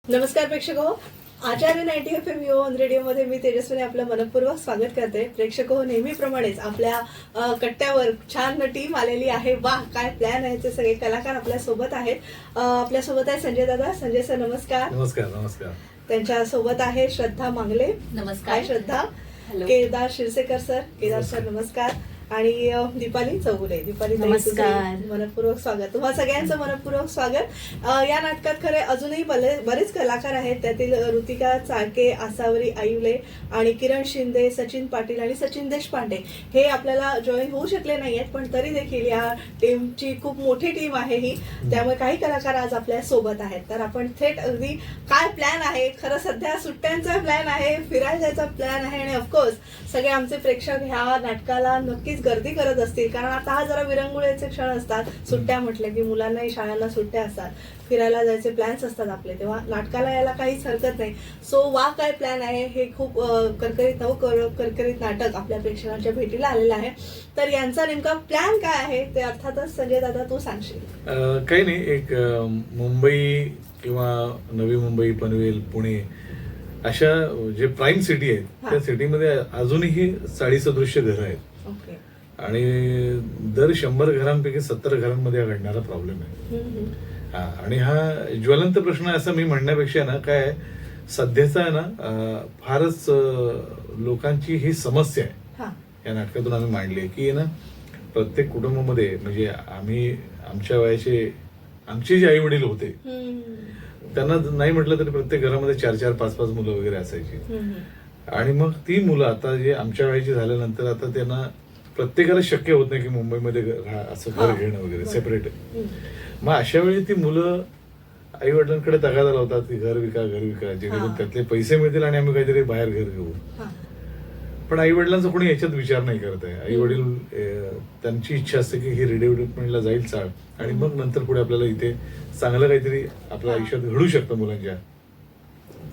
नमस्कार प्रेक्षक हो, आचार्य 90 FM युवन रेडिओमध्ये मी तेजस्विनी आपलं मनपूर्वक स्वागत करते. प्रेक्षक हो, नेहमीप्रमाणेच आपल्या कट्ट्यावर छान टीम आलेली आहे. वा काय प्लॅन आहे, ते सगळे कलाकार आपल्या सोबत आहेत. आपल्या सोबत आहे संजय दादा. संजय सर नमस्कार. नमस्कार. नमस्कार. त्यांच्या सोबत आहे श्रद्धा मांगले. नमस्कार. श्रद्धा. केदार शिरसेकर सर. केदार सर नमस्कार. आणि दीपाली चौगुले. दीपाली नमस्कार. मनपूर्वक स्वागत. तुम्हा सगळ्यांचं मनपूर्वक स्वागत. या नाटकात खरे अजूनही बरेच कलाकार आहेत. त्यातील ऋतिका चाळके, आसावरी आयुले आणि किरण शिंदे, सचिन पाटील आणि सचिन देशपांडे हे आपल्याला जॉईन होऊ शकले नाहीयेत, पण तरी देखील या टीमची खूप मोठी टीम आहे ही. त्यामुळे काही कलाकार आज आपल्या सोबत आहेत. तर आपण थेट अगदी काय प्लॅन आहे, खरं सध्या सुट्ट्यांचा प्लॅन आहे, फिरायला जायचा प्लॅन आहे आणि ऑफकोर्स सगळे आमचे प्रेक्षक ह्या नाटकाला नक्कीच गर्दी करत असतील, कारण आता हा जरा विरंगुळ्याचे क्षण असतात. सुट्ट्या म्हटलं की मुलांनाही शाळांना सुट्ट्या असतात, फिरायला जायचे प्लॅन्स असतात आपले, तेव्हा नाटकाला यायला काहीच हरकत नाही. सो वा काय प्लॅन आहे, हे खूप करकरीत नाटक आपल्या प्रेक्षकांच्या भेटीला आलेलं आहे. तर यांचा नेमका प्लॅन काय आहे ते अर्थातच संजय दादा तू सांगशील. काही नाही, एक मुंबई किंवा नवी मुंबई, पनवेल, पुणे अशा जे प्राईम सिटी आहेत त्या सिटीमध्ये अजूनही चाळीसदृश्य घरं आहेत. ओके. आणि दर 100 घरांपैकी 70 घरांमध्ये हा घडणारा प्रॉब्लेम आहे. आणि हा ज्वलंत प्रश्न असं मी म्हणण्यापेक्षा ना, काय सध्याचा आहे ना, फारच लोकांची ही समस्या आहे. या नाटकातून आम्ही मांडली की ना, प्रत्येक कुटुंबामध्ये म्हणजे आमच्या वयाचे आमचे जे आई वडील होते त्यांना नाही म्हटलं तरी प्रत्येक घरामध्ये 4-4, 5-5 मुलं वगैरे असायची. आणि मग ती मुलं आता जे आमच्या वयाची झाल्यानंतर आता त्यांना प्रत्येकाला शक्य होत नाही की मुंबईमध्ये असं घर घेणं वगैरे सेपरेट. मग अशा वेळी ती मुलं आई वडिलांकडे तगादा लावतात की घर विका जेणेकरून त्यातले पैसे मिळतील आणि आम्ही काहीतरी बाहेर घर घेऊ. पण आई वडिलांचा कोणी याच्यात विचार नाही करत आहे. आई वडील त्यांची इच्छा असते की ही डेव्हलपमेंटला जाईल चाळ आणि मग नंतर पुढे आपल्याला इथे चांगलं काहीतरी आपल्या आयुष्यात घडू शकतं.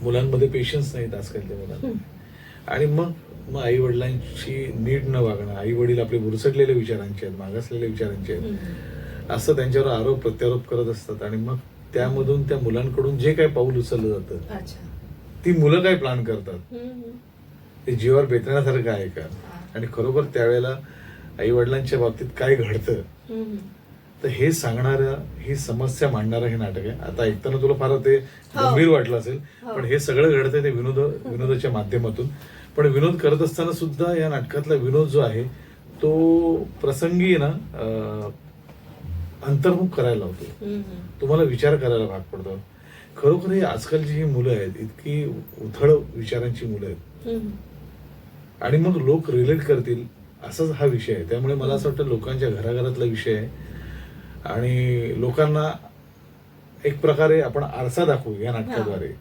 मुलांमध्ये पेशन्स नाहीत आजकालच्या मुलांना. आणि मग आई वडिलांची नीट न वागणं, आई वडील आपले बुरसटलेल्या विचारांचे आहेत, मागासलेल्या विचारांचे आहेत, असं त्यांच्यावर आरोप प्रत्यारोप करत असतात. आणि मग त्यामधून त्या मुलांकडून जे काही पाऊल उचललं जातं, ती मुलं काय प्लॅन करतात ते जीवावर बेतण्यासारखं आहे का, आणि खरोखर त्यावेळेला आई वडिलांच्या बाबतीत काय घडतं, तर हे सांगणाऱ्या, ही समस्या मांडणारं हे नाटक आहे. आता ऐकताना तुला फार ते गंभीर वाटलं असेल, पण हे सगळं घडतंय ते विनोदाच्या माध्यमातून. पण विनोद करत असताना सुद्धा या नाटकातला विनोद जो आहे तो प्रसंगी ना अंतर्मुख करायला लावतो, तुम्हाला विचार करायला भाग पडतो. खरोखर ही आजकालची ही मुलं आहेत, इतकी उथळ विचारांची मुलं आहेत, आणि मग लोक रिलेट करतील असाच हा विषय आहे. त्यामुळे मला असं वाटतं लोकांच्या घराघरातला विषय आहे आणि लोकांना एक प्रकारे आपण आरसा दाखवू या नाटकाद्वारे.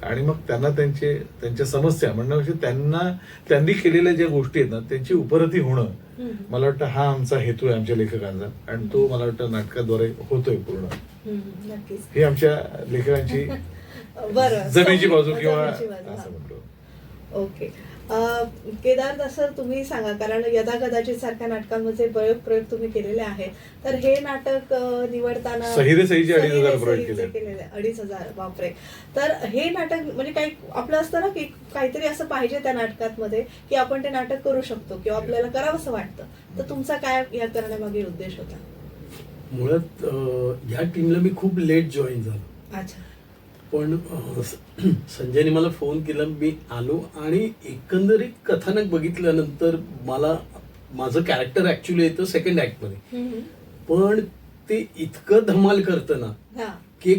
आणि मग त्यांना त्यांच्या समस्या म्हणण्यापेक्षा त्यांनी केलेल्या ज्या गोष्टी आहेत ना त्यांची उपरती होणं, मला वाटतं हा आमचा हेतू आहे आमच्या लेखकांचा, आणि तो मला वाटतं नाटकाद्वारे होतोय पूर्ण. ही आमच्या लेखकांची जमेची बाजू किंवा असं म्हणतो. ओके. केदार सर तुम्ही सांगा, कारण यदा कदाचित सारख्या नाटकांमध्ये प्रयोग तुम्ही केलेले आहेत, तर हे नाटक निवडताना सहीचे 2,500 प्रयोग केले. 2,500 बापरे. तर हे नाटक म्हणजे काही आपलं असतं ना की काहीतरी असं पाहिजे त्या नाटकामध्ये की आपण ते नाटक करू शकतो किंवा आपल्याला करावंसं वाटतं, तर तुमचा काय या करण्यामागे उद्देश होता? मुळात ह्या टीमला मी खूप लेट जॉईन झालो. अच्छा. पण संजयने मला फोन केला, मी आलो आणि एकंदरीत कथानक बघितल्यानंतर मला माझं कॅरेक्टर ऍक्च्युली येतं सेकंड ऍक्ट मध्ये, पण ते इतकं धमाल करतं ना की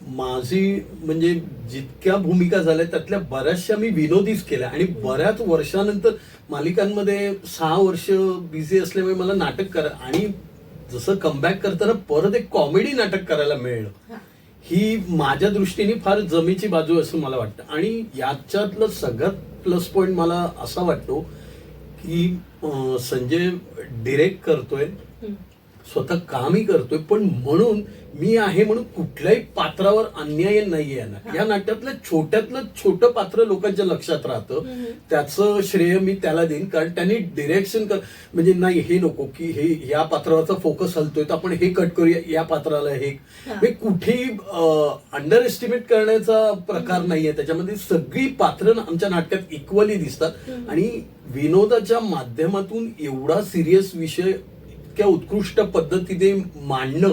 माझी म्हणजे जितक्या भूमिका झाल्या त्यातल्या बऱ्याचशा मी विनोदीच केल्या. आणि बऱ्याच वर्षानंतर मालिकांमध्ये 6 वर्ष बिझी असल्यामुळे मला नाटक आणि जसं कमबॅक करताना परत एक कॉमेडी नाटक करायला मिळलं, ही माझ्या दृष्टीने फार जमेची बाजू असं मला वाटतं. आणि याच्यातलं सगळ्यात प्लस पॉइंट मला असा वाटतो की संजय डिरेक्ट करतोय, स्वतः कामही करतोय, पण म्हणून मी आहे म्हणून कुठल्याही पात्रावर अन्याय नाहीये ना. या नाट्यातलं छोट्यातलं छोटं पात्र लोकांच्या लक्षात राहतं, त्याचं श्रेय मी त्याला देईन, कारण त्यांनी डिरेक्शन म्हणजे नाही हे नको की हे या पात्रावरचा फोकस हलतोय तर आपण हे कट करूया, या पात्राला हे म्हणजे कुठेही अंडर एस्टिमेट करण्याचा प्रकार नाहीये त्याच्यामध्ये. सगळी पात्र आमच्या नाटकात इक्वली दिसतात आणि विनोदाच्या माध्यमातून एवढा सिरियस विषय इतक्या उत्कृष्ट पद्धतीने मांडणं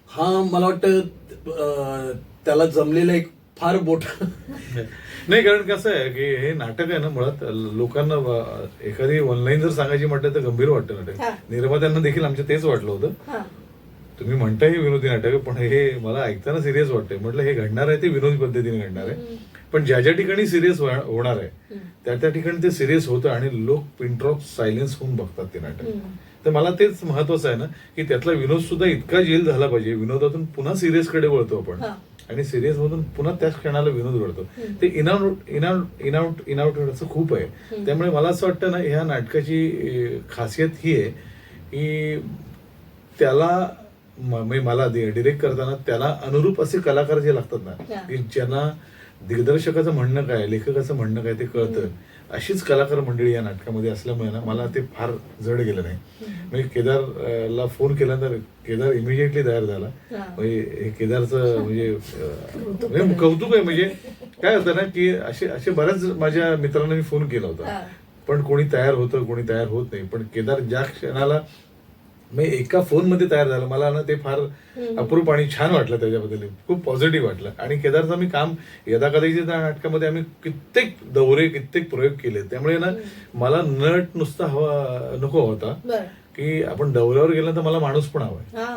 हा मला वाटतं त्याला जमलेला एक फार मोठा नाही. कारण कसं आहे की हे नाटक आहे ना, मुळात लोकांना एखादी ऑनलाईन जर सांगायची म्हटलं तर गंभीर वाटतं नाटक. निर्मात्यांना देखील आमच्या तेच वाटलं होतं. तुम्ही म्हणताय हे विनोदी नाटक आहे, पण हे मला ऐकताना सिरियस वाटतंय. म्हटलं हे घडणार आहे ते विनोदी पद्धतीने घडणार आहे, पण ज्या ज्या ठिकाणी सिरियस होणार आहे त्या ठिकाणी ते सिरियस होतं आणि लोक पिन ड्रॉप सायलेन्स होऊन बघतात ते नाटक. तर मला तेच महत्वाचं आहे ना की त्यातला विनोद सुद्धा इतका जेल झाला पाहिजे, विनोदातून पुन्हा सिरियस कडे वळतो आपण आणि सिरियस मधून पुन्हा त्याच क्षणाला विनोद वळतो. ते इन आउट असं खूप आहे. त्यामुळे मला असं वाटतं ना, ह्या नाटकाची खासियत ही आहे की त्याला मला डिरेक्ट करताना त्याला अनुरूप असे कलाकार जे लागतात ना, की ज्यांना दिग्दर्शकाचं म्हणणं काय, लेखकाचं म्हणणं काय ते कळतं, अशीच कलाकार मंडळी या नाटकामध्ये असल्यामुळे ना मला ते फार जड गेलं नाही. म्हणजे केदारला फोन केल्यानंतर केदार इमिजिएटली तयार झाला. म्हणजे हे केदारचं म्हणजे कौतुक आहे. म्हणजे काय होतं ना की असे बऱ्याच माझ्या मित्रांना मी फोन केला होता, पण कोणी तयार होतं कोणी तयार होत नाही. पण केदार ज्या क्षणाला म्हणजे एका फोन मध्ये तयार झालं, मला ना ते फार अप्रूप आणि छान वाटलं. त्याच्याबद्दल खूप पॉझिटिव्ह वाटलं. आणि केदारचं मी काम यदाकदाची त्या नाटकामध्ये आम्ही कित्येक दौरे कित्येक प्रयोग केले. त्यामुळे ना मला नट नुसता हवा नको होता की आपण दौऱ्यावर गेल्यानंतर मला माणूस पण हवाय.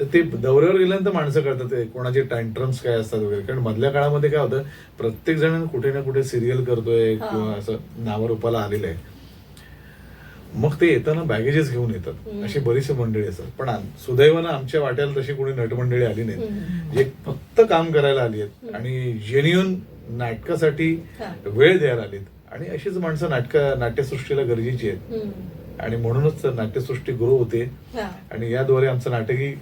तर ते दौऱ्यावर गेल्यानंतर माणसं कळतात कोणाचे टँट्रम्स काय असतात वगैरे. कारण मधल्या काळामध्ये काय होतं, प्रत्येक जण कुठे ना कुठे सिरियल करतोय किंवा असं नावारूपाला आलेलं आहे. मग ते येताना बॅगेजेस घेऊन येतात, अशी बरीचशी मंडळी असतात. पण सुदैवानं आमच्या वाट्याला तशी कोणी नटमंडळी आली नाहीत, जे फक्त काम करायला आली आहेत आणि जेन्युअन नाटकासाठी वेळ द्यायला आलीत. आणि अशीच माणसं नाट्यसृष्टीला गरजेची आहेत आणि म्हणूनच नाट्यसृष्टी ग्रो होते आणि याद्वारे आमचं नाटकही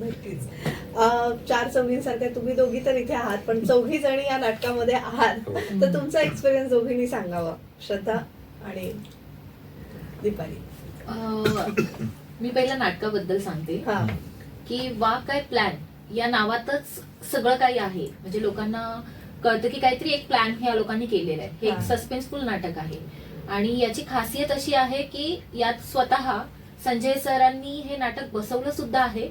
नक्कीच. 4 चौघींसारख्या तुम्ही दोघी तर इथे आहात, पण 4 जणी या नाटकामध्ये आहात. तर तुमचा एक्सपिरियन्स दोघींनी सांगावा, श्रद्धा आणि दीपाली. मी पहिल्या नाटकाबद्दल सांगते की वा काय प्लॅन या नावातच सगळं काही आहे. म्हणजे लोकांना कळतं की काहीतरी एक प्लॅन ह्या लोकांनी केलेला आहे. हे एक सस्पेन्सफुल नाटक आहे आणि याची खासियत अशी आहे की यात स्वतः संजय सरांनी हे नाटक बसवलं सुद्धा आहे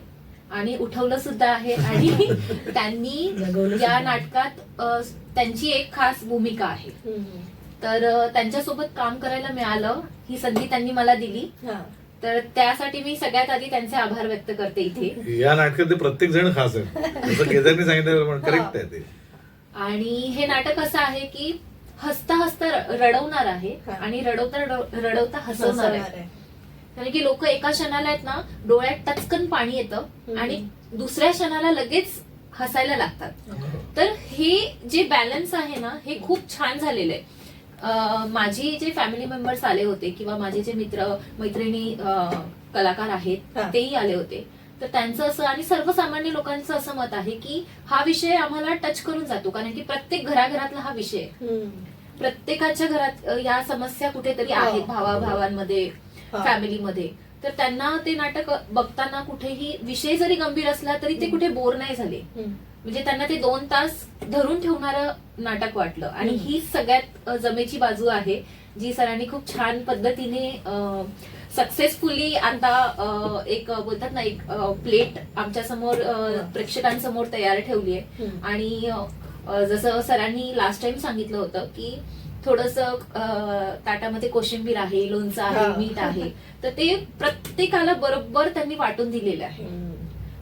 आणि उठवलं सुद्धा आहे आणि त्यांनी या नाटकात त्यांची एक खास भूमिका आहे. तर त्यांच्यासोबत काम करायला मिळालं, ही संधी त्यांनी मला दिली. तर त्यासाठी मी सगळ्यात आधी त्यांचे आभार व्यक्त करते इथे. या नाटकात प्रत्येक जण खास आहे, जसं केदारने सांगितलं करेक्ट आहे ते. आणि हे नाटक असं आहे की हसता हसता रडवणार आहे आणि रडवता हसवणार आहे. कारण की लोक एका क्षणाला आहेत ना, डोळ्यात टचकन पाणी येतं आणि दुसऱ्या क्षणाला लगेच हसायला लागतात. तर हे जे बॅलन्स आहे ना, हे खूप छान झालेलं आहे. माझी जे फॅमिली मेंबर्स आले होते किंवा माझे जे मित्र मैत्रिणी कलाकार आहेत तेही आले होते. तर त्यांचं असं आणि सर्वसामान्य लोकांचं असं मत आहे की हा विषय आम्हाला टच करून जातो, कारण की प्रत्येक घराघरातला हा विषय, प्रत्येकाच्या घरात या समस्या कुठेतरी आहेत, भावाभावांमध्ये, फॅमिलीमध्ये. तर त्यांना ते नाटक बघताना कुठेही विषय जरी गंभीर असला तरी ते कुठे बोर नाही झाले. म्हणजे त्यांना ते 2 तास धरून ठेवणारं नाटक वाटलं. आणि ही सगळ्यात जमेची बाजू आहे जी सरांनी खूप छान पद्धतीने सक्सेसफुली आता एक बोलतात ना, एक प्लेट आमच्या समोर प्रेक्षकांसमोर तयार ठेवली आहे. आणि जसं सरांनी लास्ट टाइम सांगितलं होतं की थोडस ताटामध्ये कोशिंबीर आहे, लोणचं आहे, मीठ आहे, तर ते प्रत्येकाला बरोबर त्यांनी वाटून दिलेलं आहे.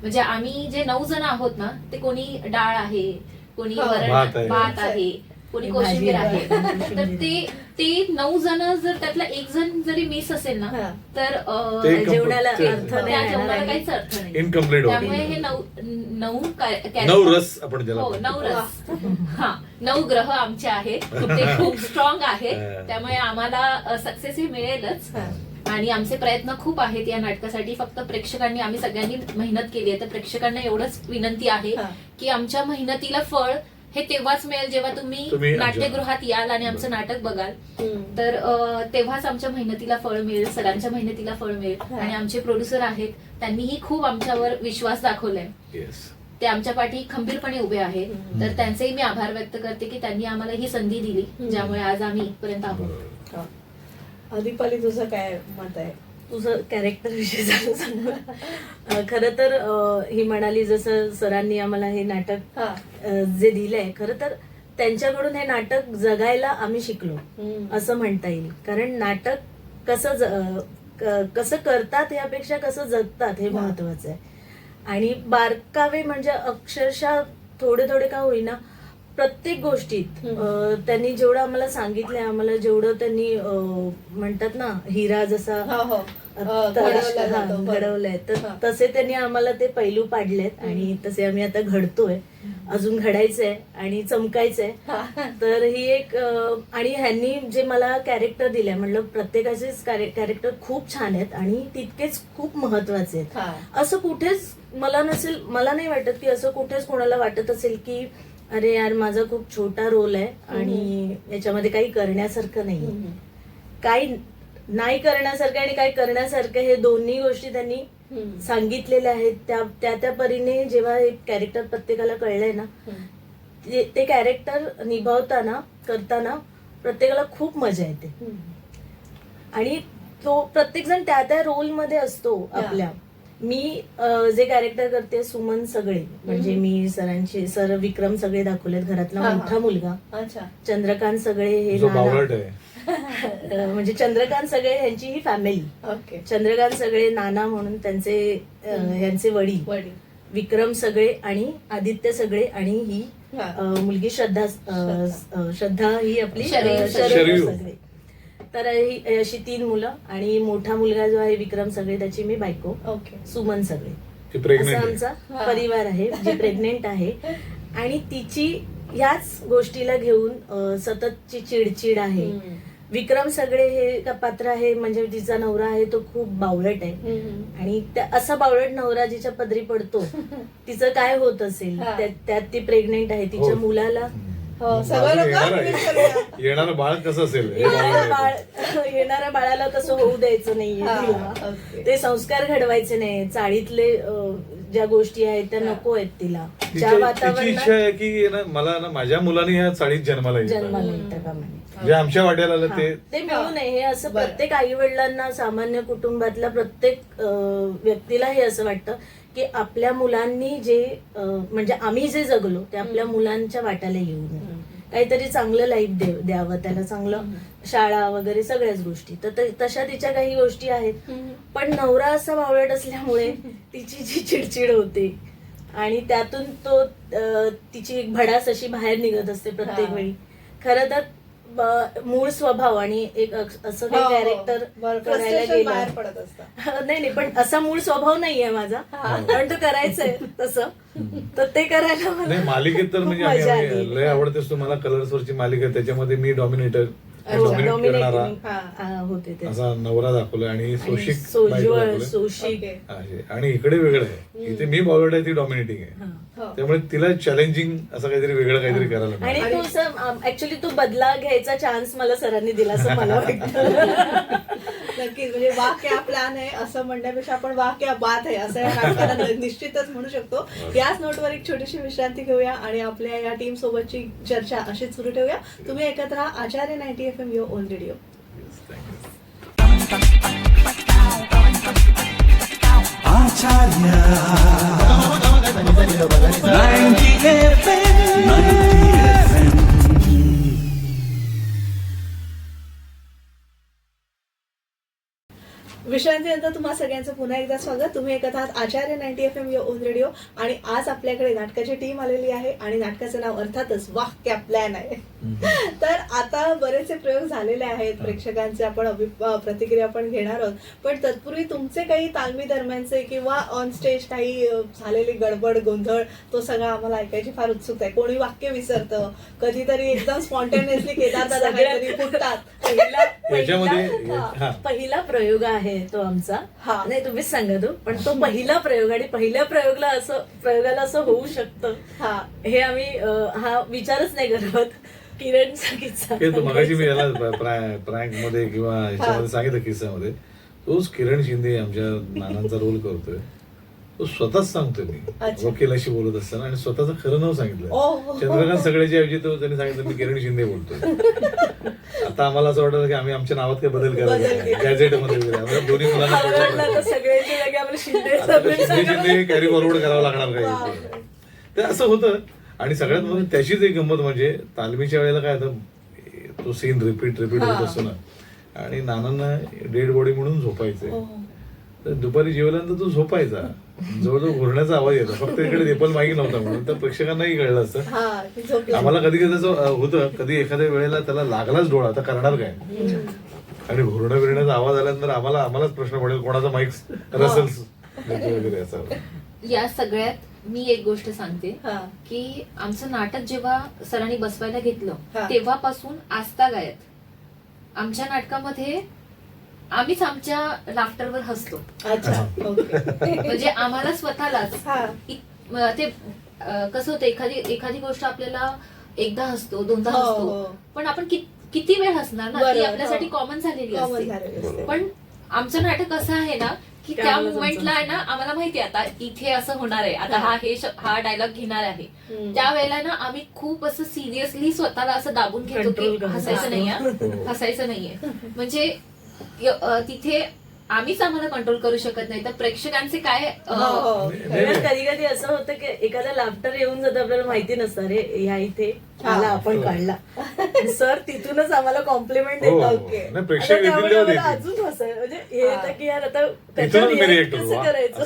म्हणजे आम्ही जे 9 जण आहोत ना, ते कोणी डाळ आहे, कोणी वरण भात आहे, कोणी कोशिंबीर आहे. तर ते 9 जण जर त्यातला 1 जण जरी मिस असेल ना, तर जेवणाला अर्थ त्या जेवणाला काहीच अर्थ नाही. इनकम्प्लीट. त्यामुळे हे 9 रस आपण ज्याला 9 रस, 9 ग्रह आमचे आहेत, ते खूप स्ट्रॉंग आहेत. त्यामुळे आम्हाला सक्सेस हे मिळेलच. आणि आमचे प्रयत्न खूप आहेत या नाटकासाठी. फक्त प्रेक्षकांनी, आम्ही सगळ्यांनी मेहनत केली आहे, तर प्रेक्षकांना एवढंच विनंती आहे की आमच्या मेहनतीला फळ हे तेव्हाच मिळेल जेव्हा तुम्ही नाट्यगृहात याल आणि आमचं नाटक बघाल. तर तेव्हाच आमच्या मेहनतीला फळ मिळेल, सरांच्या मेहनतीला फळ मिळेल. आणि आमचे प्रोड्युसर आहेत, त्यांनीही खूप आमच्यावर विश्वास दाखवलाय. ते आमच्या पाठी खंबीरपणे उभे आहेत. तर त्यांचेही मी आभार व्यक्त करते की त्यांनी आम्हाला ही संधी दिली, ज्यामुळे आज आम्ही इथपर्यंत आहोत. दीपाली, तुझं काय मत आहे? तुझं कॅरेक्टर विषयी सांग. खरं तर ही म्हणाली जसं सरांनी आम्हाला हे नाटक जे दिलंय, खरं तर त्यांच्याकडून हे नाटक जगायला आम्ही शिकलो असं म्हणता येईल. कारण नाटक कसं करतात यापेक्षा कसं जगतात हे महत्वाचं आहे. आणि बारकावे म्हणजे अक्षरशः थोडे थोडे का होईना प्रत्येक गोष्टीत त्यांनी जेवढं आम्हाला सांगितलंय, आम्हाला जेवढं त्यांनी म्हणतात ना हिरा जसा घडवलाय, तर तसे त्यांनी आम्हाला ते पैलू पाडलेत आणि तसे आम्ही आता घडतोय, अजून घडायचंय आणि चमकायचंय. तर ही एक आणि ह्यांनी जे मला कॅरेक्टर दिलंय, म्हणलं प्रत्येकाचेच कॅरेक्टर खूप छान आहेत आणि तितकेच खूप महत्वाचे आहेत. असं कुठेच मला नाही वाटत की असं कुठेच कोणाला वाटत असेल की अरे यार माझा खूप छोटा रोल आहे आणि याच्यामध्ये काही करण्यासारखं नाही. काही नाही करण्यासारखं आणि काही करण्यासारखं हे दोन्ही गोष्टी त्यांनी सांगितलेल्या आहेत. त्या परीने जेव्हा हे कॅरेक्टर प्रत्येकाला कळलंय ना, ते कॅरेक्टर निभावताना करताना प्रत्येकाला खूप मजा येते. आणि तो प्रत्येक जण त्या रोल मध्ये असतो आपल्या. मी जे कॅरेक्टर करते सुमन सगळे, म्हणजे मी सर विक्रम सगळे दाखवलेत, घरातला मोठा मुलगा. चंद्रकांत सगळे हे म्हणजे चंद्रकांत सगळे यांची ही फॅमिली. चंद्रकांत सगळे नाना म्हणून यांचे वडील, विक्रम सगळे आणि आदित्य सगळे आणि ही मुलगी श्रद्धा ही आपली सगळे. तर ही अशी 3 मुलं आणि मोठा मुलगा जो आहे विक्रम सगळे त्याची मी बायको सुमन सगळे, असा आमचा परिवार आहे जी प्रेग्नेंट आहे. आणि तिची ह्याच गोष्टीला घेऊन सततची चिडचिड आहे. विक्रम सगळे हे पात्र आहे म्हणजे तिचा नवरा आहे तो खूप बावळट आहे आणि असा बावळट नवरा जिच्या पदरी पडतो तिचं काय होत असेल. त्यात ती प्रेग्नेंट आहे, तिच्या मुलाला येणारं बाळ कसं असेल, येणाऱ्या बाळाला तसं होऊ द्यायचं नाहीये, ते संस्कार घडवायचे नाही. चाळीतले ज्या गोष्टी आहेत त्या नको आहेत तिला. ज्या वातावरणात इच्छा आहे की मला ना माझ्या मुलाने या चाळीत जन्माला येतं जे आमच्या वाट्याला आलं ते मिळू नये हे असं प्रत्येक आई वडिलांना, सामान्य कुटुंबातल्या प्रत्येक व्यक्तीला हे असं वाटतं की आपल्या मुलांनी जे म्हणजे आम्ही जे जगलो ते आपल्या मुलांच्या वाट्याला येऊ नये. काहीतरी चांगलं लाईफ द्यावं त्याला, चांगलं शाळा वगैरे सगळ्याच गोष्टी. तर तशा तिच्या काही गोष्टी आहेत. पण नवरा असा बावळट असल्यामुळे तिची जी चिडचिड होते आणि त्यातून तिची एक भडास अशी बाहेर निघत असते प्रत्येक वेळी. खरं तर मूळ स्वभाव आणि एक असं काही कॅरेक्टर करायला गेलं नाही पण असा मूळ स्वभाव नाहीये माझा, पण तो करायचंय तसं, तर ते करायला मला मालिकेत तर म्हणजे लय आवडतेस तुम्हाला कलर्स वरची मालिका, त्याच्यामध्ये मी डॉमिनेटर होते असा नवरा दाखवला आणि सोशिक आणि इकडे वेगळं आहे, इथे मी बावळट आहे ती डॉमिनेटिंग आहे. त्यामुळे तिला चॅलेंजिंग असं काहीतरी वेगळं काहीतरी करायला. आणि तो ऍक्च्युली तो बदला घ्यायचा चान्स मला सरांनी दिला असं मला वाटतं. नक्कीच, म्हणजे वाह क्या प्लॅन आहे असं म्हणण्यापेक्षा आपण वाह क्या बात आहे असं या नाटकाला निश्चितच म्हणू शकतो. याच नोटवर एक छोटीशी विश्रांती घेऊया आणि आपल्या या टीम सोबतची चर्चा अशीच सुरू ठेवूया. तुम्ही ऐकत राहा आचार्य 90 FM युअर ओन रेडिओ. विश्रांतीनंतर तुम्हा सगळ्यांचं पुन्हा एकदा स्वागत. तुम्ही ऐकत आहात आचार्य 90 FM युअर ओन रेडिओ आणि आज आपल्याकडे नाटकाची टीम आलेली आहे आणि नाटकाचं नाव अर्थातच वाह क्या प्लॅन आहे. तर आता बरेचसे प्रयोग झालेले आहेत प्रेक्षकांचे, आपण प्रतिक्रिया पण घेणार आहोत. पण तत्पूर्वी तुमचे काही तालमी दरम्यानचे किंवा ऑन स्टेज काही झालेली गडबड गोंधळ, तो सगळा आम्हाला ऐकायची फार उत्सुकता आहे. कोणी वाक्य विसरतं, कधीतरी एकदम स्पॉन्टेनियसली केदार दादा काहीतरी फुटतात. पहिला प्रयोग आहे तो आमचा. हा. नाही तुम्हीच सांगा तो, पण तो पहिला प्रयोग आणि पहिल्या प्रयोगाला असं होऊ शकतं हे आम्ही हा विचारच नाही करत. किरणचा किस्सा मगाशी मी याला प्रँक मध्ये किंवा ह्याच्यामध्ये सांगितलं किस्सामध्ये, तोच किरण शिंदे आमच्या नानांचा रोल करतोय. तो स्वतःच सांगतोय मी वकिलाशी बोलत असताना, आणि स्वतःचं खरं नाव सांगितलं. चंद्रकांत सगळ्याच्या ऐवजी तो त्यांनी सांगितलं मी किरण शिंदे बोलतोय. आता आम्हाला असं वाटतं की आम्ही आमच्या नावात काही बदल करायला गॅझेट मध्ये वगैरे दोन्ही मुलांना शिंदे कॅरी फॉरवर्ड करावं लागणार काही, ते असं होतं. आणि सगळ्यात म्हणजे त्याचीच एक गंमत म्हणजे तालमीच्या वेळेला काय होतं, तो सीन रिपीट होत असतो ना, आणि नानांना डेड बॉडी म्हणून झोपायचंय. तर दुपारी जेवल्यानंतर तो झोपायचा, जवळजवळ घोरण्याचा आवाज येतो. फक्त इकडे देपल माईक नव्हता म्हणून तर प्रेक्षकांनाही कळलं असतं. आम्हाला कधी कधी असं होतं, कधी एखाद्या वेळेला त्याला लागलाच डोळा, तर करणार काय, आणि घोरण्या बिरण्याचा आवाज आल्यानंतर आम्हालाच प्रश्न पडेल कोणाचा माईक रसेल्स वगैरे असं. या सगळ्यात मी एक गोष्ट सांगते की आमचं नाटक जेव्हा सरांनी बसवायला घेतलं तेव्हापासून आजतागायत आमच्या नाटकामध्ये आम्हीच आमच्या लाफ्टरवर हसतो. म्हणजे आम्हाला स्वतःलाच ते कसं होतं, एखादी गोष्ट आपल्याला एकदा हसतो, दोनदा हसतो, पण आपण किती वेळ हसणार ना, ती आपल्यासाठी कॉमन झालेली असते. पण आमचं नाटक असं आहे ना की त्या मुवमेंटला आहे ना आम्हाला माहिती आहे आता इथे असं होणार आहे, आता हा डायलॉग घेणार आहे, त्यावेळेला ना आम्ही खूप असं सिरियसली स्वतःला असं दाबून घेतो की हसायचं नाहीये. म्हणजे तिथे आम्हीच आम्हाला कंट्रोल करू शकत नाही, तर प्रेक्षकांचे काय. कधी कधी असं होतं की एखादा लाफ्टर येऊन जातं, आपल्याला माहिती नसतं रे ह्या इथे आला आपण काढला, सर तिथूनच आम्हाला कॉम्प्लिमेंट देतात. अजून हसाय म्हणजे हे येतं की यार आता कसं करायचं.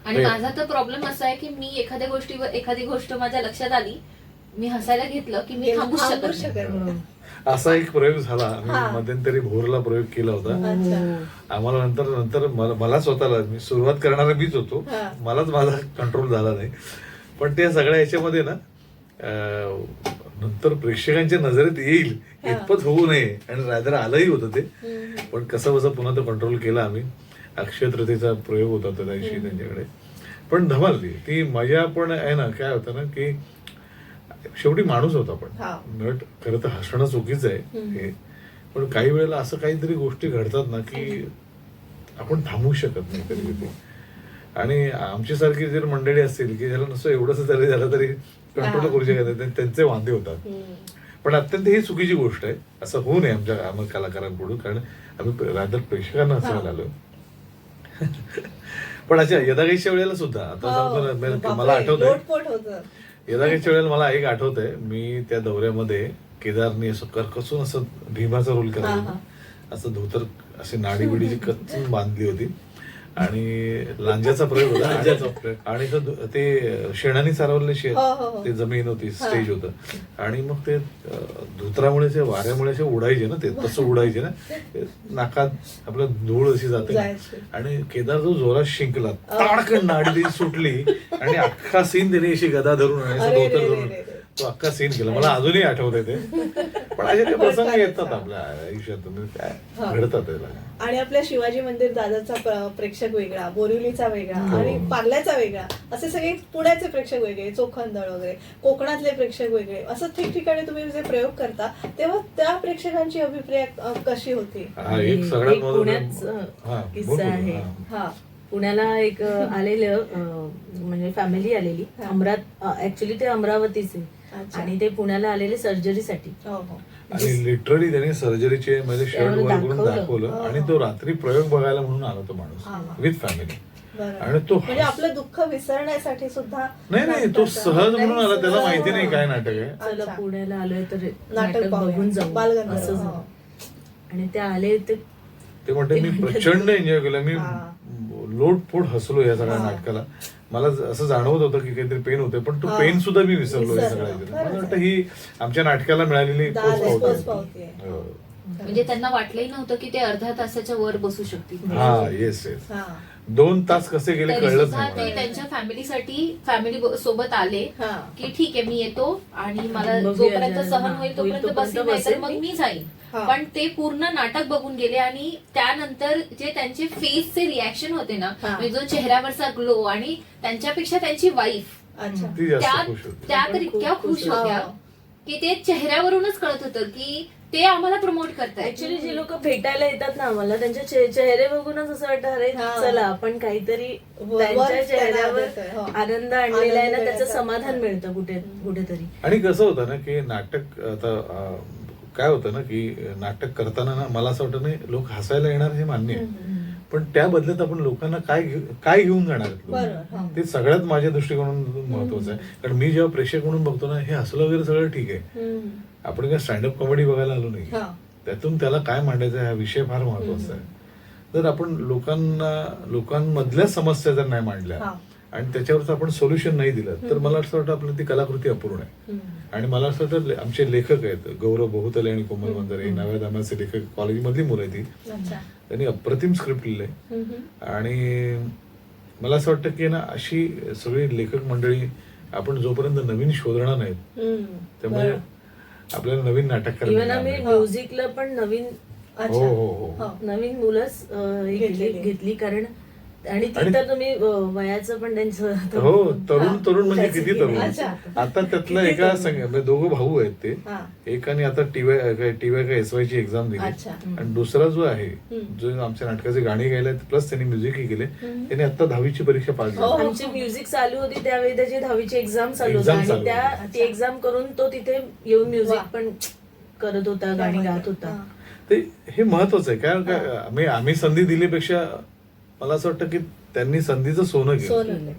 आणि माझा तर प्रॉब्लेम असा आहे की मी एखादी गोष्ट माझ्या लक्षात आली, मी हसायला घेतलं की मी थांबूच शकत. असा एक प्रयोग झाला. आम्ही मध्यंतरी भोरला प्रयोग केला होता. आम्हाला नंतर मला स्वतःला, मी सुरुवात करणारा मीच होतो, मलाच माझा कंट्रोल झाला नाही. पण त्या सगळ्या याच्यामध्ये ना नंतर प्रेक्षकांच्या नजरेत येईल इतपत होऊ नये, आणि रादर आलंही होतं ते. पण कसं बसं पुन्हा तो कंट्रोल केला आम्ही. अक्षय तृतीयेचा प्रयोग होता त्या दिवशी त्यांच्याकडे, पण धमालली ती मजा. पण आहे ना, काय होतं ना की शेवटी माणूस होता, पण नट खरं तर हसणं चुकीचं आहे हे, पण काही वेळेला असं काहीतरी गोष्टी घडतात ना की आपण थांबवू शकत नाही कधी कधी. आणि आमच्यासारखी जर मंडळी असतील की ज्याला नसतं एवढंच जरी झालं तरी कंट्रोल करू शकत नाही, त्यांचे वांदे होतात. पण अत्यंत ही चुकीची गोष्ट आहे, असं होऊ नये आमच्या कलाकारांकडून, कारण आम्ही रादर प्रेक्षकांना हसवायला आलो. पण अच्छा, यदागीच्या वेळेला सुद्धा आता सांगतो ना, मला आठवतंय यदागीच्या वेळेला मला एक आठवतंय, मी त्या दौऱ्यामध्ये केदारनी असं करकसून असं भीमाचा रोल करायला, असं धोतर अशी नाडी बिडीची कच्चून बांधली होती, आणि लांजाचा प्रयोग होता, आणि ते शेणाने सारवले ते जमीन होती, स्टेज होतं, आणि मग ते धोतरामुळे ते वाऱ्यामुळे असे उडायचे ना, ते तसं उडायचे ना, नाकात आपलं धूळ अशी जाते, आणि केदार जो जोरात शिंकला, ताडकन नाडी सुटली, आणि अख्खा सीन त्याने अशी गदा धरून आणि धोतर धरून तो अख्खा सीन केला. मला अजूनही आठवतंय ते. पण असे ते प्रसंग येतात आपल्या आयुष्यात, काय घडतात त्याला. आणि आपल्या शिवाजी मंदिर दादाचा प्रेक्षक वेगळा, बोरिवलीचा वेगळा, आणि पार्ल्याचा वेगळा, असे सगळे पुण्याचे प्रेक्षक वेगळे, चोखंदळ वगैरे, कोकणातले प्रेक्षक वेगळे, असं ठिकठिकाणी तुम्ही जे प्रयोग करता तेव्हा त्या प्रेक्षकांची अभिप्राय कशी होती? पुण्याचा किस्सा आहे. पुण्याला एक आलेलं म्हणजे फॅमिली आलेली, ऍक्च्युली ते अमरावतीचे, आणि ते पुण्याला आलेले सर्जरीसाठी, आणि लिटरली त्याने सर्जरीचे म्हणजे शर्ट वर करून दाखवलं, आणि तो रात्री प्रयोग बघायला म्हणून आला तो माणूस विथ फॅमिली, आणि तो म्हणजे आपलं दुःख विसरण्यासाठी सुद्धा नाही तो सहज म्हणून आला, त्याला माहिती नाही काय नाटक आहे. चला पुण्याला आलोय तर नाटक बघून जाऊ असं झालं. आणि ते आले ते म्हणते मी प्रचंड एन्जॉय केलं, मी लोटपोट हसलो या सगळ्या नाटकाला, मला असं जाणवत होतं की काहीतरी पेन होते, पण तो हा. पेन सुद्धा मी विसरलो हे विसरलो. सगळ्या ह्याच्यात. खरंच मला वाटतं आहे. ही आमच्या नाटकाला मिळालेली पोचपावती पोचपावती आहे. हो. म्हणजे त्यांना वाटलंही नव्हतं की ते अर्ध्या तासाच्या वर बसू शकतील. हा येस येस हा 2 तास कसे गेले तरी कळलंच सुद्धा नाही ते मला. त्यांच्या फॅमिली सोबत आले हा की ठीक आहे मी येतो आणि मला बघूया जोपर्यंत जरा. सहन हा, होईल तोपर्यंत होईल बसेल, तोपर्यंत नाही तर मग बसेल मी जाईन. हा. पण ते पूर्ण नाटक बघून गेले आणि त्यानंतर जे त्यांचे फेसचे रिॲक्शन होते ना, हा. म्हणजे जो चेहऱ्यावरचा ग्लो आणि त्यांच्यापेक्षा त्यांची वाईफ अच्छा ती जास्त त्या खुश होती. त्या तर पण खूप इतक्या खुश खुश होत्या होत्या. की ते चेहऱ्यावरूनच कळत होतं की ते आम्हाला प्रमोट करतायत. ऍक्च्युली जी लोक भेटायला येतात ना आम्हाला त्यांचे चेहरे बघूनच असं वाटतं अरे हा. चला आपण काहीतरी वर त्यांच्या त्यांना चेहऱ्यावर देतोय, हो. आनंद आणलेला आहे ना, आनंद त्याचं देण्याचा. समाधान मिळतं कुठेतरी. आणि कसं होतं ना की नाटक आता काय होतं ना की नाटक करताना ना मला असं वाटतं नाही लोक हसायला येणार हे मान्य आहे, पण त्या बदल्यात आपण लोकांना काय घेऊन जाणार आहेत लोक? बरोबर, हा. ते सगळ्यात माझ्या दृष्टिकोनातून महत्वाचं आहे. कारण मी जेव्हा प्रेक्षक म्हणून बघतो ना हे हसलं वगैरे सगळं ठीक आहे, आपण काय स्टँडअप कॉमेडी बघायला आलो नाही, हा. त्यातून त्याला काय मांडायचं हा विषय फार महत्वाचा आहे. जर आपण लोकांमधल्या समस्या जर नाही मांडल्या हा. आणि त्याच्यावरच आपण सोल्युशन नाही दिलं तर मला असं वाटतं आपली ती कलाकृती अपूर्ण आहे. आणि मला असं वाटतं आमचे लेखक आहेत गौरव बहुतले आणि कोमल मंदरे हे नव्या दामाचे लेखक, कॉलेजमधली मुलं आहेत ती, अच्छा त्यांनी अप्रतिम स्क्रिप्ट लिहिलंय. आणि मला असं वाटतं की ना अशी सगळी लेखक मंडळी आपण जोपर्यंत नवीन शोधणार नाहीत त्यामुळे आपल्याला नवीन नाटक इव्हन आम्ही करायला म्युझिकला पण नवीन अच्छा हो हो हो हा. नवीन मुलंच घेतली कारण आणि ती आणि- तर तुम्ही वयाचं पण त्यांचं हो तरुण हा. तरुण म्हणजे त्याचं किती की तरुण अच्छा. आता त्यातला किती एका तरुण? म्हणजे दोघं भाऊ आहेत ते, हा. एकाने आता टीवाय का एसवाय ची एक्झाम दिली अच्छा. आणि दुसरा जो आहे जो आमच्या नाटकाचे गाणी गायले प्लस त्यांनी म्युझिकही केले, त्याने आता 10वी परीक्षा पास हो. झाली. आमची म्युझिक चालू होती त्यावेळी त्याची 10वी एक्झाम चालू होती Exam चालू आणि त्या होती. ती एक्झाम करून तो तिथे येऊन म्युझिक वा. पण करत होता, गाणी गात होता. हा. ते हे महत्वाचं आहे कारण का आम्ही संधी दिल्यापेक्षा मला असं वाटतं की त्यांनी संधीचं सोनं केलं सोनं.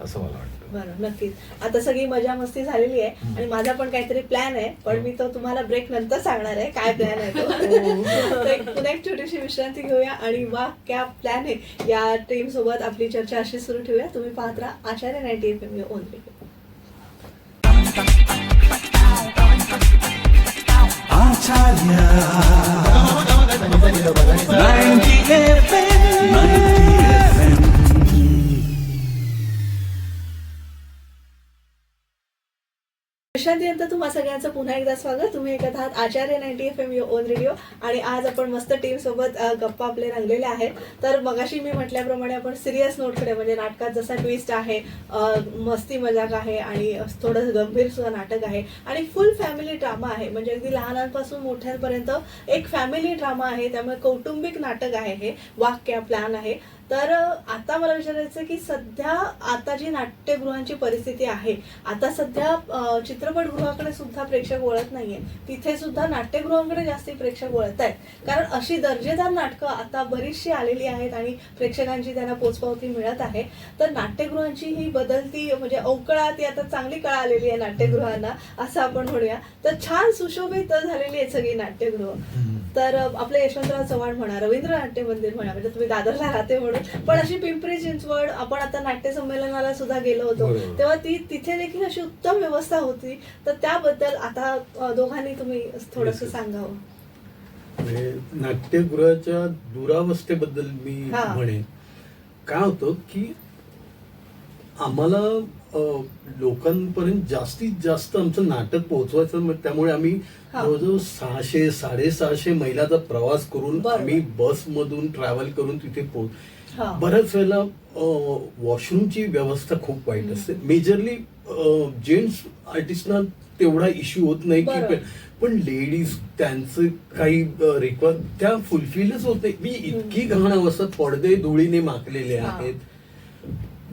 असं मला वाटतं. बरं नक्कीच. आता सगळी मजा मस्ती झालेली आहे आणि माझा पण काहीतरी प्लॅन आहे, पण मी तो तुम्हाला ब्रेक नंतर सांगणार आहे काय प्लॅन आहे तो. तर पुन्हा एक छोटीशी विश्रांती घेऊया आणि वा क्या प्लॅन आहे या टीम सोबत आपली चर्चा अशी सुरू ठेवूया. तुम्ही पाहत राहा आचार्य 90 FM ओनली. विश्रांतीनंतर तुम्हा सगळ्यांचं पुन्हा एकदा स्वागत. तुम्ही ऐकत आहात आचार्य 90 FM ओन रेडिओ आणि आज आपण मस्त टीम सोबत गप्पा आपले रंगलेले आहेत. तर मगाशी मी म्हटल्याप्रमाणे आपण सिरियस नोटकडे म्हणजे नाटकात जसा ट्विस्ट आहे, मस्ती मजाक आहे आणि थोडं गंभीर सुद्धा नाटक आहे आणि फुल फॅमिली ड्रामा आहे, म्हणजे अगदी लहानांपासून मोठ्यांपर्यंत एक फॅमिली ड्रामा आहे. त्यामुळे कौटुंबिक नाटक आहे हे. वाक्य प्लॅन आहे. तर आता मला विचारायचं की सध्या आता जी नाट्यगृहांची परिस्थिती आहे, आता सध्या चित्रपटगृहाकडे सुद्धा प्रेक्षक वळत नाहीये, तिथे सुद्धा नाट्यगृहांकडे जास्ती प्रेक्षक वळत आहेत. कारण अशी दर्जेदार नाटकं आता बरीचशी आलेली आहेत आणि प्रेक्षकांची त्यांना पोचपावती मिळत आहे. तर नाट्यगृहांची ही बदलती म्हणजे अवकळा ती आता चांगली कळा आलेली आहे नाट्यगृहांना असं आपण म्हणूया. तर छान सुशोभित झालेली आहेत सगळी नाट्यगृह. तर आपलं यशवंतराव चव्हाण म्हणा, रवींद्र नाट्य मंदिर म्हणा, म्हणजे तुम्ही दादरला राहते म्हणून, पण अशी पिंपरी चिंचवड आपण आता नाट्य संमेलनाला सुद्धा गेलो होतो बरोबर. तेव्हा तिथे देखील अशी उत्तम व्यवस्था होती. तर त्याबद्दल आता दोघांनी तुम्ही थोडस सांगावं. म्हणजे नाट्यगृहाच्या दुरावस्थेबद्दल मी हा. म्हणेन. काय होतं की आम्हाला लोकांपर्यंत जास्तीत जास्त आमचं नाटक पोहोचवायचं, त्यामुळे आम्ही हा. जवळजवळ 600-650 मैलाचा प्रवास करून बरोबर. आम्ही बसमधून ट्रॅव्हल करून तिथे हा. बऱ्याच वेळेला वॉशरूमची व्यवस्था खूप वाईट असते. मेजरली जेंट्स आर्टिस्टना तेवढा इश्यू होत नाही बरोबर. की, पण लेडीज त्यांचं काही रिक्वायर त्या फुलफिलच होत नाही. मी इतकी घाण अवस्था, पडदे धुळीने माखलेले हा. आहेत.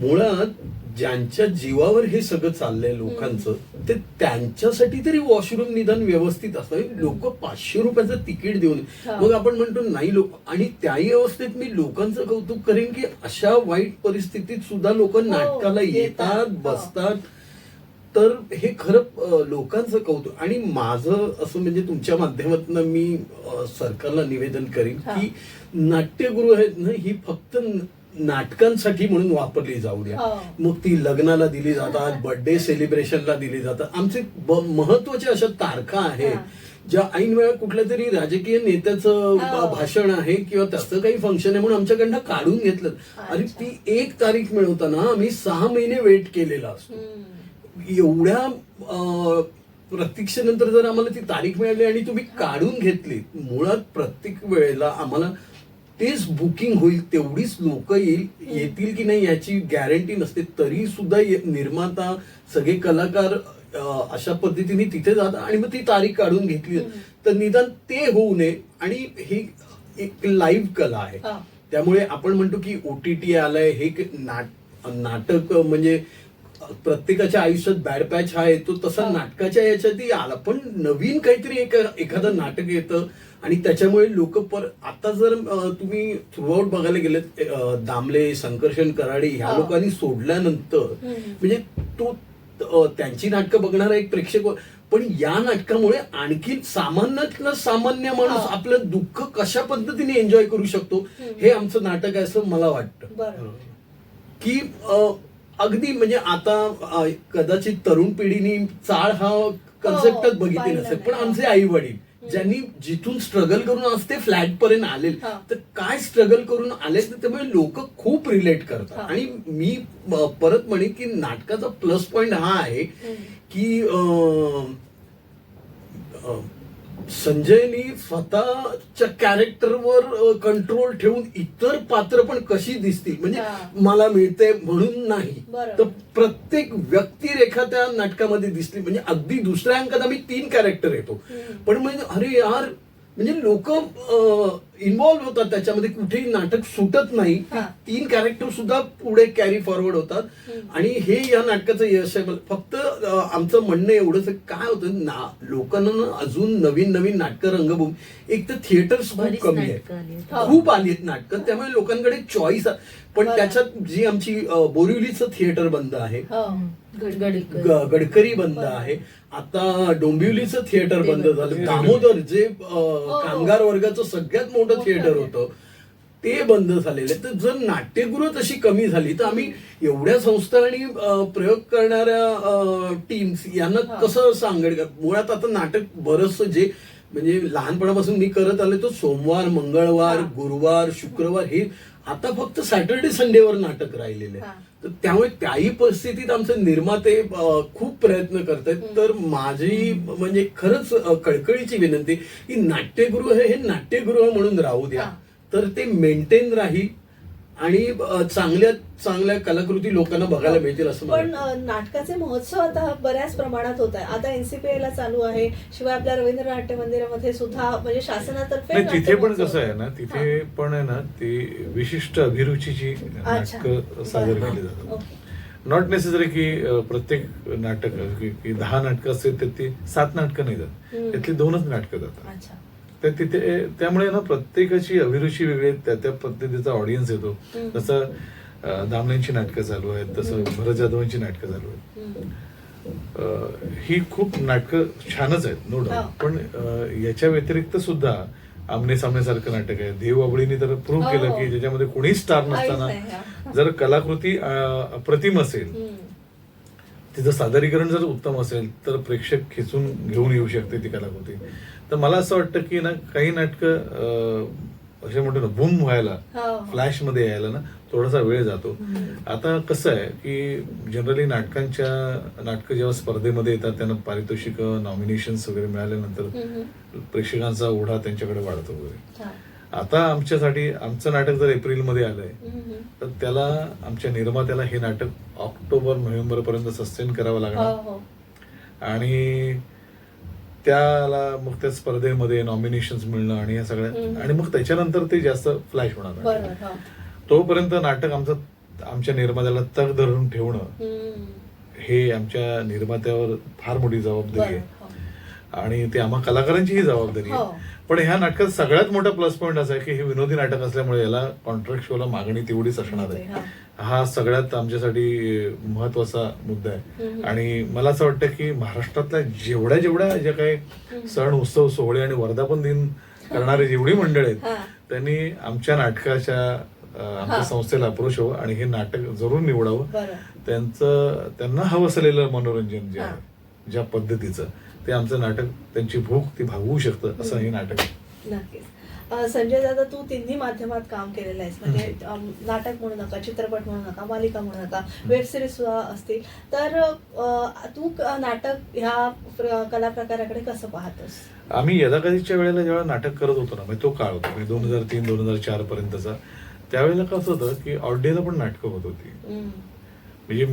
मुळात ज्यांच्या जीवावर हे सगळं चाललंय लोकांचं, ते त्यांच्यासाठी तरी वॉशरूम निदान व्यवस्थित असतं. लोक 500 रुपयाचं तिकीट देऊन, हा. मग आपण म्हणतो नाही लोक, आणि त्याही अवस्थेत मी लोकांचं कौतुक करेन की अशा वाईट परिस्थितीत सुद्धा लोक नाटकाला येतात, बसतात. तर हे खरं लोकांचं कौतुक. आणि माझं असं म्हणजे तुमच्या माध्यमातून मी सरकारला निवेदन करीन हा. की नाट्यगृह आहेत ना, ही फक्त नाटकांसाठी म्हणून वापरली जाऊ द्या. हो. मग ती लग्नाला दिली जातात, बर्थडे सेलिब्रेशनला दिली जातात. आमचे महत्वाच्या अशा तारखा आहेत ज्या ऐन वेळा कुठल्या तरी राजकीय नेत्याचं भाषण आहे किंवा त्याचं काही फंक्शन आहे म्हणून आमच्याकडनं काढून घेतलं. आणि ती 1 तारीख मिळवताना आम्ही 6 महिने वेट केलेला असतो. एवढ्या प्रतीक्षेनंतर जर आम्हाला ती तारीख मिळाली आणि तुम्ही काढून घेतली, मुळात प्रत्येक वेळेला आम्हाला तेच बुकिंग होईल, तेवढीच लोक येतील की नाही याची गॅरंटी नसते. तरी सुद्धा निर्माता, सगळे कलाकार अशा पद्धतीने तिथे जातात आणि मग ती तारीख काढून घेतली. तर निदान ते होऊ नये. आणि ही एक लाईव्ह कला आहे, त्यामुळे आपण म्हणतो की OTT आलंय, हे नाटक म्हणजे प्रत्येकाच्या आयुष्यात बॅड पॅच हा येतो, तसा नाटकाच्या याच्यातही आला. पण नवीन काहीतरी एखादं नाटक येतं आणि त्याच्यामुळे लोक आता जर तुम्ही थ्रूआउट बघायला गेलेत, दामले, संकर्षण कराडे ह्या लोकांनी सोडल्यानंतर म्हणजे तो त्यांची नाटकं बघणारा एक प्रेक्षक, पण या नाटकामुळे आणखी सामान्यातला सामान्य माणूस आपलं दुःख कशा पद्धतीने एन्जॉय करू शकतो हे आमचं नाटक आहे असं मला वाटतं. की अगदी म्हणजे आता कदाचित तरुण पिढीने चाळ हा कन्सेप्टच बघितली नसेल, पण आमचे आई वडील ज्यांनी जिथून स्ट्रगल करून आज ते फ्लॅट पर्यंत आले, तर काय स्ट्रगल करून आले, त्यामुळे लोक खूप रिलेट करतात. आणि मी परत म्हणेन की नाटकाचा प्लस पॉइंट हा आहे की संजयनी स्वतःच्या कॅरेक्टरवर कंट्रोल ठेवून इतर पात्र पण कशी दिसतील म्हणजे मला मिळते म्हणून नाही, तर प्रत्येक व्यक्तिरेखा त्या नाटकामध्ये दिसली. म्हणजे अगदी दुसऱ्या अंकात आम्ही 3 कॅरेक्टर येतो, पण म्हणजे अरे यार म्हणजे लोक इन्व्हॉल्व्ह होतात त्याच्यामध्ये, कुठेही नाटक सुटत नाही. 3 कॅरेक्टर सुद्धा पुढे कॅरी फॉरवर्ड होतात. आणि हे या नाटकाचं यश आहे. फक्त आमचं म्हणणं एवढंच, काय होतं लोकांना अजून नवीन नवीन नाटकं रंगभूमी, एक तर थिएटर्स खूप कमी आहेत, खूप आली आहेत नाटकं, त्यामुळे लोकांकडे चॉईस. पण त्याच्यात जी आमची बोरिवलीचं थिएटर बंद आहे, गडकरी बंद आहे, आता डोंबिवलीचं थिएटर बंद झालं, दामोदर जे कामगार वर्गाचं सगळ्यात मोठं थिएटर होतं ते बंद झालेले. तर जर नाट्यगृह तशी कमी झाली तर आम्ही एवढ्या संस्था आणि प्रयोग करणाऱ्या टीम्स यांना कसं सांगेल. मुळात आता नाटक बरंचसं जे म्हणजे लहानपणापासून मी करत आले तो सोमवार, मंगळवार, गुरुवार, शुक्रवार हे आता फक्त सॅटर्डे संडेवर नाटक राहिलेले. तर त्यामुळे त्याही परिस्थितीत आमचे निर्माते खूप प्रयत्न करतायत. तर माझी म्हणजे खरंच कळकळीची विनंती की नाट्यगृह हे नाट्यगृह म्हणून राहू द्या, तर ते मेंटेन राहील आणि चांगल्या चांगल्या कलाकृती लोकांना बघायला मिळतील असं पण नाटकाचे महोत्सव आता बऱ्याच प्रमाणात होत आहे. आता NCPI ला चालू आहे, शिवाय आपल्या रवींद्र नाट्य मंदिरामध्ये सुद्धा म्हणजे शासनातर्फे तिथे पण कसं आहे ना, तिथे पण आहे ना ती विशिष्ट अभिरुचीची नाटकं सादर केली जातात. नॉट नेसेसरी की प्रत्येक नाटक की 10 नाटकं असतील तर ती 7 नाटकं नाही जात, त्यातली 2च नाटकं जातात. तर तिथे त्यामुळे ना प्रत्येकाची अभिरुची वेगळी, त्या पद्धतीचा ऑडियन्स येतो. जसं दामलेंची नाटकं चालू आहेत, तसं भरत जाधवांची नाटकं चालू आहेत. ही खूप नाटकं छानच आहेत नो डाऊट, पण याच्या व्यतिरिक्त सुद्धा आमने सामनेसारखं नाटक आहे. देव आवडीने तर प्रूव्ह केलं की ज्याच्यामध्ये कोणीच स्टार नसताना जर कलाकृती अप्रतिम असेल, तिचं सादरीकरण जर उत्तम असेल तर प्रेक्षक खेचून घेऊन येऊ शकते ती कलाकृती. तर मला असं वाटतं की ना काही नाटकं असे म्हणतो ना बूम व्हायला, फ्लॅश मध्ये यायला ना थोडासा वेळ जातो. आता कसं आहे की जनरली नाटकं जेव्हा स्पर्धेमध्ये येतात त्यांना पारितोषिक, नॉमिनेशन्स वगैरे मिळाल्यानंतर प्रेक्षकांचा ओढा त्यांच्याकडे वाढतो वगैरे. आता आमच्यासाठी आमचं नाटक जर एप्रिलमध्ये आलंय तर त्याला आमच्या निर्मात्याला हे नाटक ऑक्टोबर नोव्हेंबर पर्यंत सस्टेन करावं लागणार आणि त्याला मग त्या स्पर्धेमध्ये नॉमिनेशन्स मिळणं आणि या सगळ्या, आणि मग त्याच्यानंतर ते जास्त फ्लॅश होणार. तोपर्यंत नाटक आमच्या निर्मात्याला तग धरून ठेवणं हे आमच्या निर्मात्यावर फार मोठी जबाबदारी आहे आणि ते आम्हा कलाकारांचीही जबाबदारी आहे. पण ह्या नाटकात सगळ्यात मोठा प्लस पॉईंट असा आहे की हे विनोदी नाटक असल्यामुळे याला कॉन्ट्रॅक्च्युअल मागणी तेवढीच असणार आहे. हा सगळ्यात आमच्यासाठी महत्वाचा मुद्दा आहे. आणि मला असं वाटतं की महाराष्ट्रातल्या जेवढ्या ज्या काही सण, उत्सव, सोहळे आणि वर्धापन दिन करणारे जेवढी मंडळ आहेत त्यांनी आमच्या नाटकाच्या आमच्या संस्थेला अप्रोच व्हावं आणि हे नाटक जरूर निवडावं. बरं. त्यांना हवं असलेलं मनोरंजन जे आहे ज्या पद्धतीचं ते आमचं नाटक त्यांची भूक ती भागवू शकतं असं हे नाटक आहे. नक्कीच. संजय दादा, तू तिन्ही माध्यमात काम केलेलं आहेस, म्हणजे नाटक म्हणू नका, चित्रपट म्हणू नका, मालिका म्हणू नका, वेब सिरीज सुद्धा असतील, तर तू नाटक ह्या कला प्रकाराकडे कसं पाहतोस? आम्ही यदाकधीच्या वेळेला जेव्हा नाटक करत होतो ना, म्हणजे तो काळ होता 2003-2004 पर्यंतचा, त्यावेळेला कसं होतं की ऑल पण नाटकं होत होती. म्हणजे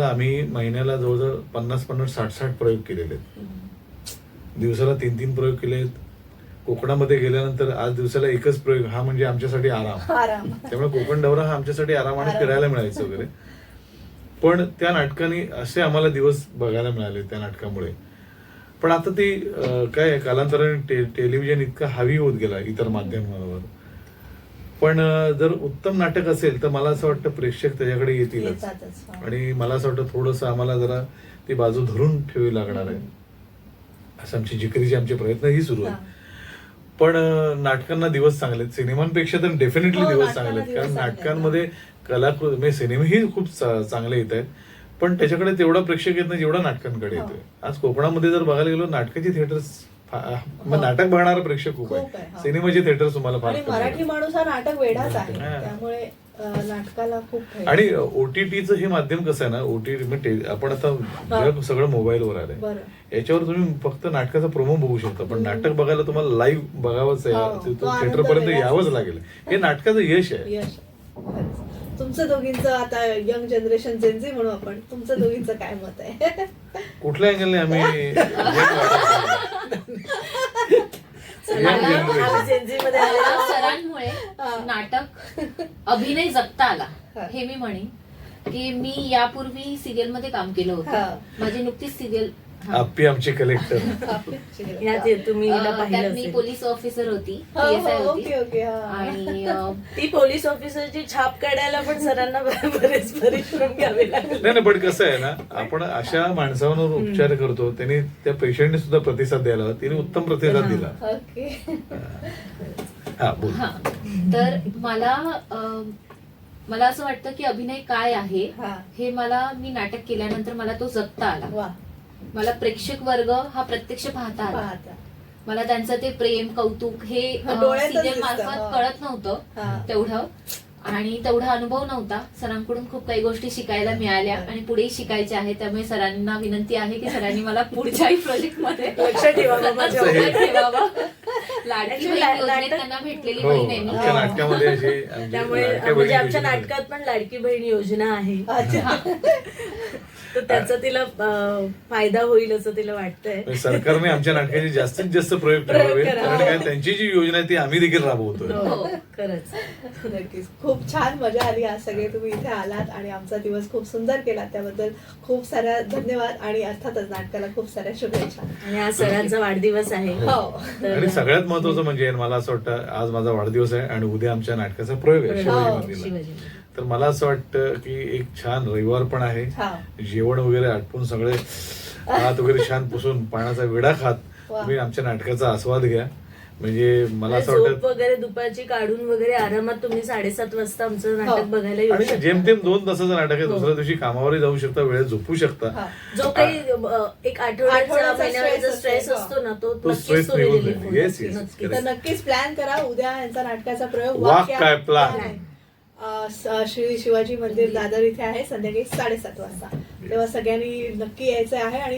आम्ही महिन्याला जवळजवळ 50-60 प्रयोग केलेले आहेत. दिवसाला 3 प्रयोग केलेत. कोकणामध्ये गेल्यानंतर आज दिवसाला एकच प्रयोग, हा म्हणजे आमच्यासाठी आराम. त्यामुळे कोकण दौरा हा आमच्यासाठी आराम आणि फिरायला मिळायचं वगैरे. पण त्या नाटकाने असे आम्हाला दिवस बघायला मिळाले त्या नाटकामुळे. पण आता ती काय कालांतराने टेलिव्हिजन इतका हावी होत गेला इतर माध्यमांवर. पण जर उत्तम नाटक असेल तर मला असं वाटतं प्रेक्षक त्याच्याकडे येतीलच. आणि मला असं वाटतं थोडंसं आम्हाला जरा ती बाजू धरून ठेवावी लागणार आहे, असं आमची जिकरीचे आमचे प्रयत्नही सुरू आहेत. पण नाटकांना दिवस चांगले आहेत, सिनेमांपेक्षा तर डेफिनेटली दिवस चांगले आहेत. कारण नाटकांमध्ये कलाकृती म्हणजे सिनेमेही खूप चांगले येत आहेत, पण त्याच्याकडे तेवढा प्रेक्षक येत नाही जेवढा नाटकांकडे येतोय. आज कोकणामध्ये जर बघायला गेलो नाटकाची थिएटर्स, नाटक बघणारा प्रेक्षक खूप आहे, सिनेमाचे थिएटर्स तुम्हाला फार. मराठी माणूस हा नाटक वेडाच आहे, त्यामुळे नाटकाला खूप. आणि ओटीटीचं हे माध्यम कसं आहे ना, ओटीटी म्हणजे आपण आता जग सगळं मोबाईलवर आलंय, याच्यावर तुम्ही फक्त नाटकाचा प्रोमो बघू शकता, पण नाटक बघायला तुम्हाला लाईव्ह बघावंच आहे, थिएटर पर्यंत यावंच लागेल. हे नाटकाचं यश आहे. तुमचं दोघींचं आता यंग जनरेशन जेनझी म्हणू आपण, तुमचं दोघींचं काय मत आहे? कुठल्या अँगलने आम्ही सरांमुळे नाटक अभिनय जगता आला, हे मी म्हणेन. की मी यापूर्वी सिरियल मध्ये काम केलं होतं, माझी नुकतीच सिरियल आप्पी आमची कलेक्टर, त्यात मी पोलीस ऑफिसर होती, PSI होती. आणि ती पोलीस ऑफिसरची छाप काढायला पण सरांना बरेच परिश्रम घ्यावे लागले. नाही, पण कसं आहे ना, आपण अशा माणसावर उपचार करतो, त्यांनी त्या पेशंटने सुद्धा प्रतिसाद द्यायला, तिने उत्तम प्रतिसाद दिला. हा बोल. तर मला असं वाटतं की अभिनय काय आहे हे मी नाटक केल्यानंतर मला तो जगता आला. मला प्रेक्षक वर्ग हा प्रत्यक्ष पाहता आला. मला त्यांचं ते प्रेम कौतुक हे सिरियल मार्फत कळत नव्हतं तेवढं, आणि तेवढा अनुभव नव्हता. सरांकडून खूप काही गोष्टी शिकायला मिळाल्या आणि पुढेही शिकायच्या आहेत. त्यामुळे सरांना विनंती आहे की सरांनी मला पुढच्याही प्रोजेक्ट मध्ये लक्ष ठेवावं. लाडकी बहीण योजनेत त्यांना भेटलेली बहीण आहे मी. नाटकामध्ये त्यामुळे म्हणजे आमच्या नाटकात पण लाडकी बहीण योजना आहे, तर त्याचा तिला फायदा होईल असं तिला वाटतंय. सरकारने आमच्या नाटकाचे जास्तीत जास्त प्रयोग करावे, कारण काय त्यांची जी योजना आहे ती आम्ही देखील राबवतोय. खरंच नक्कीच खूप छान मजा आली. आज सगळे तुम्ही इथे आलात आणि आमचा दिवस खूप सुंदर केला, त्याबद्दल खूप साऱ्या धन्यवाद. आणि अर्थातच नाटकाला खूप साऱ्या शुभेच्छा. आणि आज सरांचा वाढदिवस आहे. आणि सगळ्यात महत्वाचं म्हणजे मला असं वाटतं, आज माझा वाढदिवस आहे आणि उद्या आमच्या नाटकाचा प्रयोग आहे शिवाजी मंदिरला. तर मला असं वाटतं की एक छान रविवार पण आहे, जेवण वगैरे आटपून सगळे हात वगैरे छान पुसून पाण्याचा विडा खात तुम्ही आमच्या नाटकाचा आस्वाद घ्या. म्हणजे मला असं वाटतं वगैरे दुपारची काढून वगैरे आरामात तुम्ही 7:30 वाजता आमचं नाटक बघायला येऊ शकता. जेमतेम 2 तासाचं नाटक आहे, दुसऱ्या दिवशी कामावरही जाऊ शकता, वेळेत झोपू शकता. जो काही एक आठवड्याचा महिन्याचा स्ट्रेस असतो ना, तो स्ट्रेस तर नक्कीच प्लॅन करा उद्या यांचा नाटकाचा प्रयोग. वाक काय प्लॅन. श्री शिवाजी मंदिर दादर इथे आहे, संध्याकाळी 7:30 वाजता. तेव्हा सगळ्यांनी नक्की यायचं आहे. आणि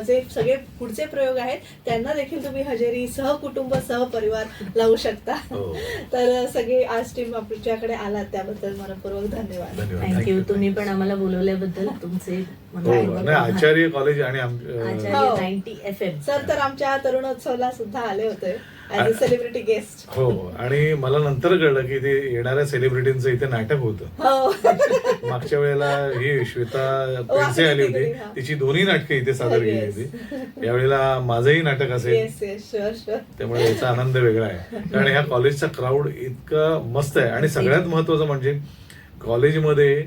जे सगळे पुढचे प्रयोग आहेत त्यांना देखील तुम्ही हजेरी सहकुटुंब सहपरिवार लावू शकता. तर सगळे आज टीम आपल्याकडे आलात त्याबद्दल मनपूर्वक धन्यवाद. थँक्यू. तुम्ही पण आम्हाला बोलवल्याबद्दल तुमचे आचार्य कॉलेज आणि 90 FM सर तर आमच्या तरुणोत्सवला सुद्धा आले होते ऍज अ सेलिब्रिटी गेस्ट. हो, आणि मला नंतर कळलं की ते येणाऱ्या सेलिब्रिटींचं इथे नाटक होतं. मागच्या वेळेला ही श्वेता पेंडसे आली होती, तिची 2 नाटकं इथे सादर केली होती. यावेळेला माझंही नाटक असेल, त्यामुळे याचा आनंद वेगळा आहे. कारण ह्या कॉलेजचा क्राऊड इतका मस्त आहे. आणि सगळ्यात महत्वाचं म्हणजे कॉलेजमध्ये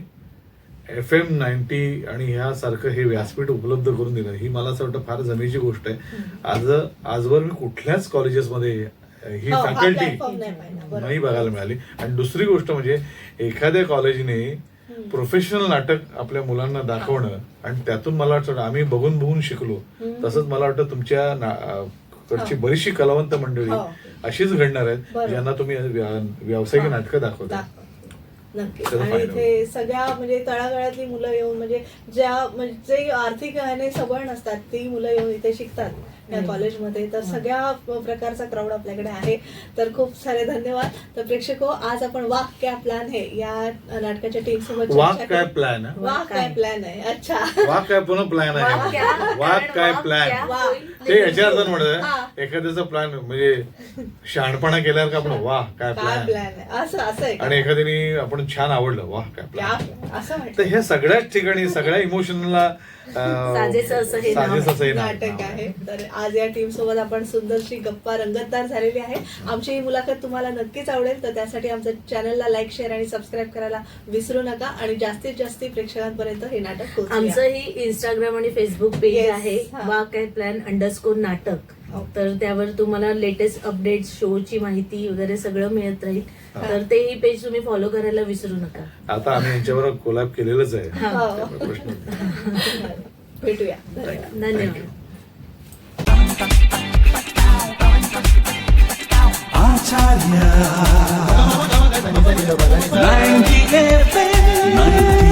FM 90 आणि ह्यासारखं हे व्यासपीठ उपलब्ध करून दिलं, ही मला असं वाटतं फार जमेची गोष्ट आहे. आजवर मी कुठल्याच कॉलेजेसमध्ये ही हो, हा फॅकल्टी platform नाही पाहिला. बरोबर. नाही बघायला मिळाली. आणि दुसरी गोष्ट म्हणजे एखाद्या कॉलेजने प्रोफेशनल नाटक आपल्या मुलांना दाखवणं आणि त्यातून मला वाटतं आम्ही बघून बघून शिकलो. तसंच मला वाटतं तुमच्या कडची बरीचशी कलावंत मंडळी हो. अशीच घडणार आहेत बरोबर. ज्यांना तुम्ही व्यावसायिक नाटकं दाखवता. नक्की. त्याचा आणि फायदा इथे सगळ्या म्हणजे तळागाळातली मुलं येऊन म्हणजे जे आर्थिक ह्याने सबळ नसतात ती मुलं येऊन इथे शिकतात या कॉलेजमध्ये. तर सगळ्या प्रकारचा क्राऊड आपल्याकडे आहे. तर खूप सारे धन्यवाद. तर प्रेक्षको, आज आपण वाह क्या प्लॅन है या नाटकाच्या टीम सोबत वाह चर्चा काय करू. प्लॅन वाह काय प्लॅन आहे. अच्छा. वाह काय पुन्हा प्लॅन वाह क्या? आहे. वाह काय वाह प्लॅन क्या? वाह. ते याच्या अर्थ हा. म्हणत एखाद्याचा प्लॅन म्हणजे शहाणपणा केल्यावर का आपण वाह काय काय प्लॅन प्लॅन आहे असं आहे का? आणि एखाद्याने आपण छान आवडलं वाह काय क्या प्लॅन. असं तर वाटतं. हे सगळ्याच ठिकाणी सगळ्या इमोशनला साजेसं असं हे नाव नाटक आहे. तर आज या टीम सोबत आपण सुंदरशी गप्पा रंगतदार झालेली आहे. आमची ही मुलाखत तुम्हाला नक्कीच आवडेल. तर त्यासाठी आमच्या चॅनलला लाईक, शेअर आणि सबस्क्राईब करायला विसरू नका. आणि जास्तीत जास्त प्रेक्षकांपर्यंत हे नाटक पोहोचूया. आमचं ही इंस्टाग्राम आणि फेसबुक पेज Yes. आहे हा. वाह काय प्लॅन _ नाटक. तर त्यावर तुम्हाला लेटेस्ट अपडेट, शोची माहिती वगैरे सगळं मिळत राहील. तर तेही पेज तुम्ही फॉलो करायला विसरू नका. आता आम्ही यांच्यावर कोलॅब केलेलंच आहे. हो. त्यामुळे प्रश्न नाही. भेटूया. धन्यवाद. धन्यवाद. Acharya 90 FM 90